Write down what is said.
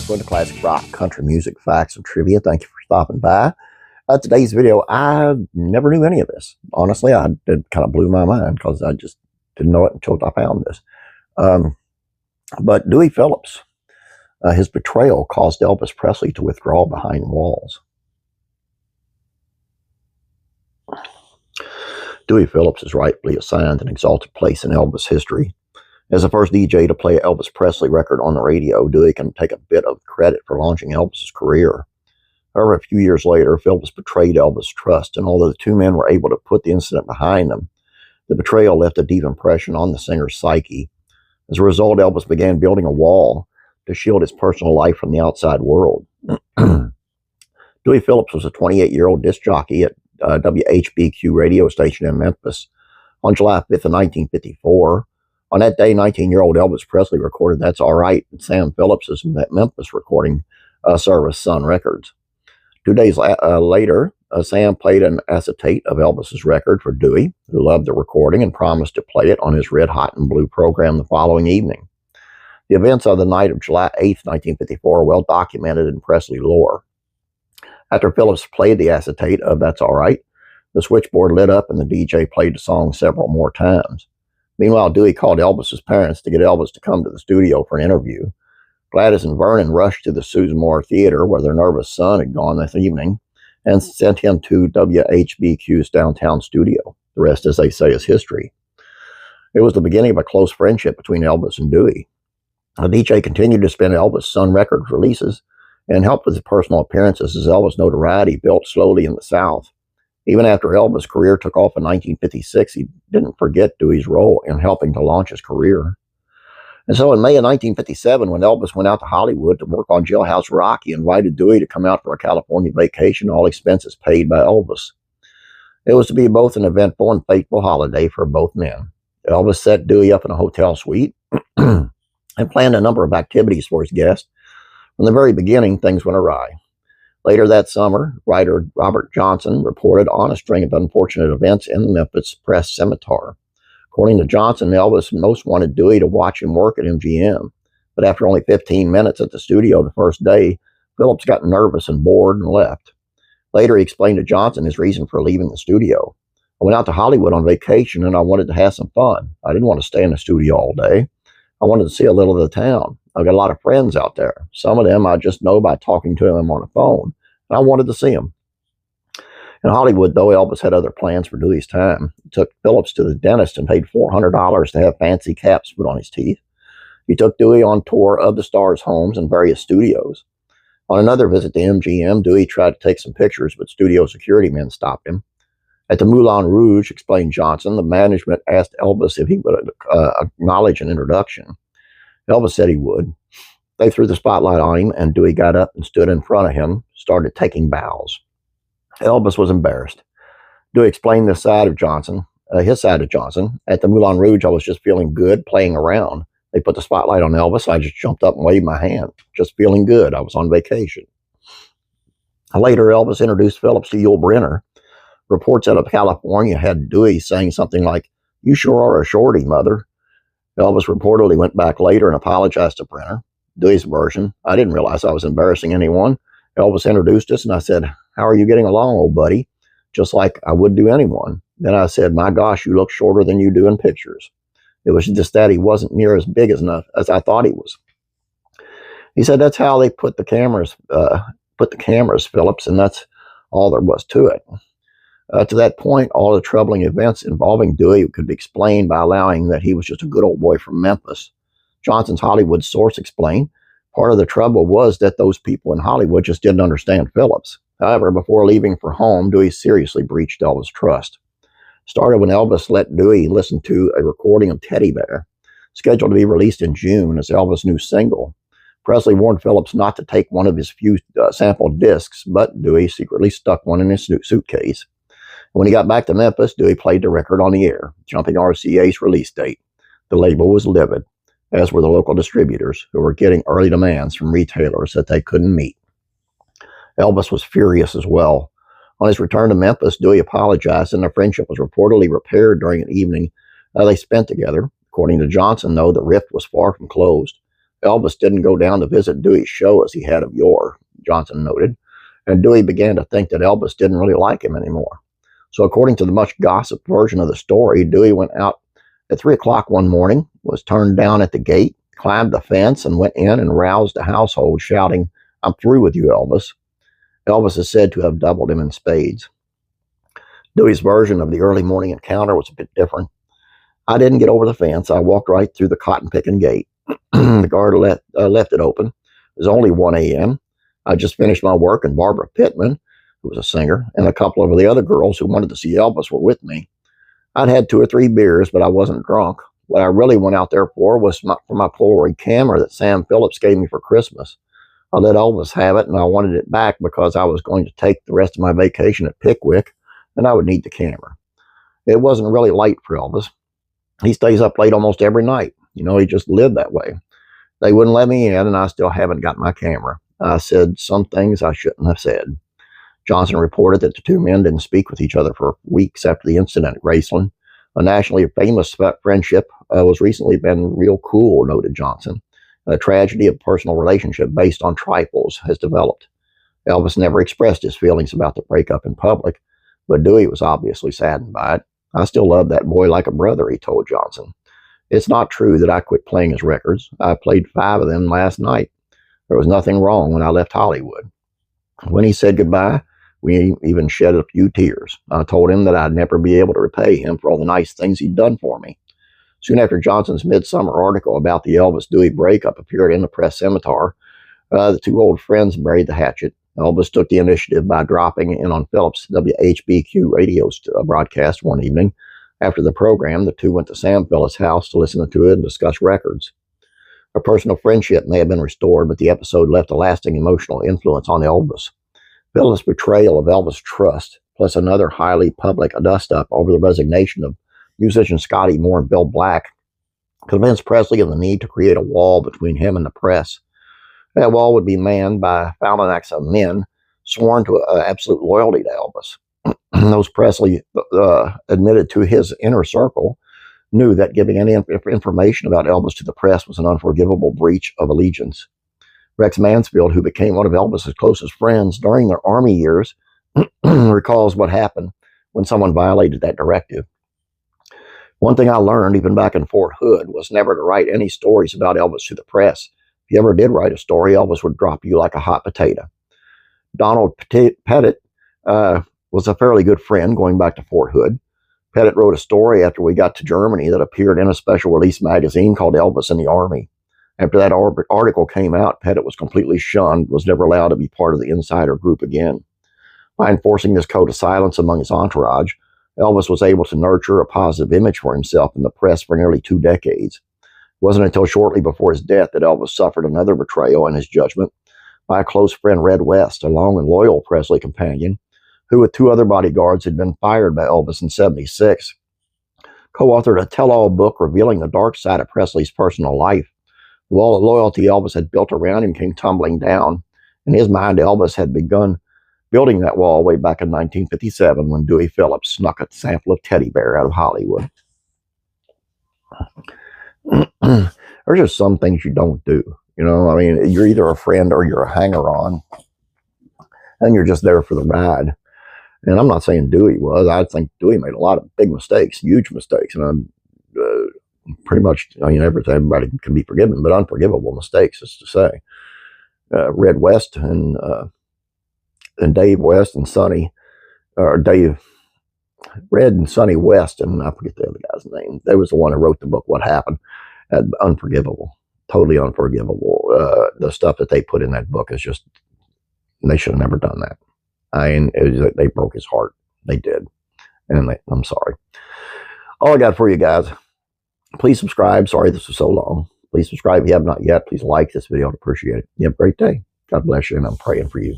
going to classic rock, country music, facts, and trivia. Thank you for stopping by. Today's video, I never knew any of this. Honestly, it kind of blew my mind because I just didn't know it until I found this. But Dewey Phillips, his betrayal caused Elvis Presley to withdraw behind walls. Dewey Phillips is rightfully assigned an exalted place in Elvis history. As the first DJ to play an Elvis Presley record on the radio, Dewey can take a bit of credit for launching Elvis's career. However, a few years later, Phillips betrayed Elvis' trust, and although the two men were able to put the incident behind them, the betrayal left a deep impression on the singer's psyche. As a result, Elvis began building a wall to shield his personal life from the outside world. Dewey Phillips was a 28-year-old disc jockey at WHBQ radio station in Memphis on July 5th of 1954. On that day, 19-year-old Elvis Presley recorded That's All Right at Sam Phillips's Memphis recording service, Sun Records. 2 days later, Sam played an acetate of Elvis's record for Dewey, who loved the recording and promised to play it on his Red Hot and Blue program the following evening. The events of the night of July 8th, 1954 are well documented in Presley lore. After Phillips played the acetate of That's All Right, the switchboard lit up and the DJ played the song several more times. Meanwhile, Dewey called Elvis's parents to get Elvis to come to the studio for an interview. Gladys and Vernon rushed to the Susan Moore Theater, where their nervous son had gone that evening, and sent him to WHBQ's downtown studio. The rest, as they say, is history. It was the beginning of a close friendship between Elvis and Dewey. The DJ continued to spin Elvis' Sun Records releases and helped with his personal appearances as Elvis' notoriety built slowly in the South. Even after Elvis' career took off in 1956, he didn't forget Dewey's role in helping to launch his career. And so in May of 1957, when Elvis went out to Hollywood to work on Jailhouse Rock, he invited Dewey to come out for a California vacation, all expenses paid by Elvis. It was to be both an eventful and fateful holiday for both men. Elvis set Dewey up in a hotel suite and planned a number of activities for his guests. From the very beginning, things went awry. Later that summer, writer Robert Johnson reported on a string of unfortunate events in the Memphis press scimitar. According to Johnson, Elvis most wanted Dewey to watch him work at MGM, but after only 15 minutes at the studio the first day, Phillips got nervous and bored and left. Later, he explained to Johnson his reason for leaving the studio. I went out to Hollywood on vacation and I wanted to have some fun. I didn't want to stay in the studio all day. I wanted to see a little of the town. I've got a lot of friends out there. Some of them I just know by talking to them on the phone, and I wanted to see them. In Hollywood, though, Elvis had other plans for Dewey's time. He took Phillips to the dentist and paid $400 to have fancy caps put on his teeth. He took Dewey on tour of the stars' homes and various studios. On another visit to MGM, Dewey tried to take some pictures, but studio security men stopped him. At the Moulin Rouge, explained Johnson, the management asked Elvis if he would acknowledge an introduction. Elvis said he would. They threw the spotlight on him, and Dewey got up and stood in front of him, started taking bows. Elvis was embarrassed. Dewey explained his side of Johnson. At the Moulin Rouge, I was just feeling good, playing around. They put the spotlight on Elvis. I just jumped up and waved my hand, just feeling good. I was on vacation. Later, Elvis introduced Phillips to Yul Brynner. Reports out of California had Dewey saying something like, "You sure are a shorty, mother." Elvis reportedly went back later and apologized to Brynner. Dewey's version: I didn't realize I was embarrassing anyone. Elvis introduced us and I said, "How are you getting along, old buddy?" Just like I would do anyone. Then I said, "My gosh, you look shorter than you do in pictures." It was just that he wasn't near as big enough as I thought he was. He said that's how they put the cameras, Phillips, and that's all there was to it. To that point, all the troubling events involving Dewey could be explained by allowing that he was just a good old boy from Memphis. Johnson's Hollywood source explained, part of the trouble was that those people in Hollywood just didn't understand Phillips. However, before leaving for home, Dewey seriously breached Elvis' trust. Started when Elvis let Dewey listen to a recording of Teddy Bear, scheduled to be released in June as Elvis' new single. Presley warned Phillips not to take one of his few sample discs, but Dewey secretly stuck one in his suitcase. When he got back to Memphis, Dewey played the record on the air, jumping RCA's release date. The label was livid, as were the local distributors, who were getting early demands from retailers that they couldn't meet. Elvis was furious as well. On his return to Memphis, Dewey apologized, and their friendship was reportedly repaired during an evening they spent together. According to Johnson, though, the rift was far from closed. Elvis didn't go down to visit Dewey's show as he had of yore, Johnson noted, and Dewey began to think that Elvis didn't really like him anymore. So according to the much gossiped version of the story, Dewey went out at 3 o'clock one morning, was turned down at the gate, climbed the fence, and went in and roused the household, shouting, "I'm through with you, Elvis." Elvis is said to have doubled him in spades. Dewey's version of the early morning encounter was a bit different. "I didn't get over the fence. I walked right through the cotton-picking gate. The guard left it open. It was only 1 a.m. I just finished my work, and Barbara Pittman, who was a singer, and a couple of the other girls who wanted to see Elvis were with me. I'd had 2 or 3 beers, but I wasn't drunk. What I really went out there for was for my Polaroid camera that Sam Phillips gave me for Christmas. I let Elvis have it, and I wanted it back because I was going to take the rest of my vacation at Pickwick, and I would need the camera. It wasn't really late for Elvis. He stays up late almost every night. You know, he just lived that way. They wouldn't let me in, and I still haven't got my camera. I said some things I shouldn't have said." Johnson reported that the two men didn't speak with each other for weeks after the incident at Graceland. A nationally famous friendship was recently been real cool, noted Johnson. A tragedy of personal relationship based on trifles has developed. Elvis never expressed his feelings about the breakup in public, but Dewey was obviously saddened by it. "I still love that boy like a brother," he told Johnson. "It's not true that I quit playing his records. I played 5 of them last night. There was nothing wrong when I left Hollywood." When he said goodbye, we even shed a few tears. I told him that I'd never be able to repay him for all the nice things he'd done for me. Soon after Johnson's midsummer article about the Elvis-Dewey breakup appeared in the press scimitar, the two old friends buried the hatchet. Elvis took the initiative by dropping in on Phillips' WHBQ radio broadcast one evening. After the program, the two went to Sam Phillips' house to listen to it and discuss records. A personal friendship may have been restored, but the episode left a lasting emotional influence on Elvis. Phillips' betrayal of Elvis' trust, plus another highly public dust-up over the resignation of musician Scotty Moore and Bill Black, convinced Presley of the need to create a wall between him and the press. That wall would be manned by phalanx of men sworn to absolute loyalty to Elvis. Those Presley admitted to his inner circle knew that giving any information about Elvis to the press was an unforgivable breach of allegiance. Rex Mansfield, who became one of Elvis's closest friends during their Army years, recalls what happened when someone violated that directive. "One thing I learned, even back in Fort Hood, was never to write any stories about Elvis to the press. If you ever did write a story, Elvis would drop you like a hot potato." Donald Pettit was a fairly good friend going back to Fort Hood. Pettit wrote a story after we got to Germany that appeared in a special release magazine called Elvis in the Army. After that article came out, Pettit was completely shunned, was never allowed to be part of the insider group again. By enforcing this code of silence among his entourage, Elvis was able to nurture a positive image for himself in the press for nearly 2 decades. It wasn't until shortly before his death that Elvis suffered another betrayal in his judgment by a close friend, Red West, a long and loyal Presley companion, who with 2 other bodyguards had been fired by Elvis in '76. Co-authored a tell-all book revealing the dark side of Presley's personal life. The wall of loyalty Elvis had built around him came tumbling down. In his mind, Elvis had begun building that wall way back in 1957 when Dewey Phillips snuck a sample of Teddy Bear out of Hollywood. There's just some things you don't do. You know, I mean, you're either a friend or you're a hanger-on, and you're just there for the ride. And I'm not saying Dewey was. I think Dewey made a lot of big mistakes, huge mistakes, and I'm pretty much, I mean, everybody can be forgiven, but unforgivable mistakes, is to say. Red West and Dave West and Sonny, or Dave, Red and Sonny West, and I forget the other guy's name. They was the one who wrote the book, What Happened. Unforgivable, totally unforgivable. The stuff that they put in that book is just, they should have never done that. I mean, they broke his heart. They did. And I'm sorry. All I got for you guys. Please subscribe. Sorry this was so long. Please subscribe if you have not yet. Please like this video. I'd appreciate it. You have a great day. God bless you, and I'm praying for you.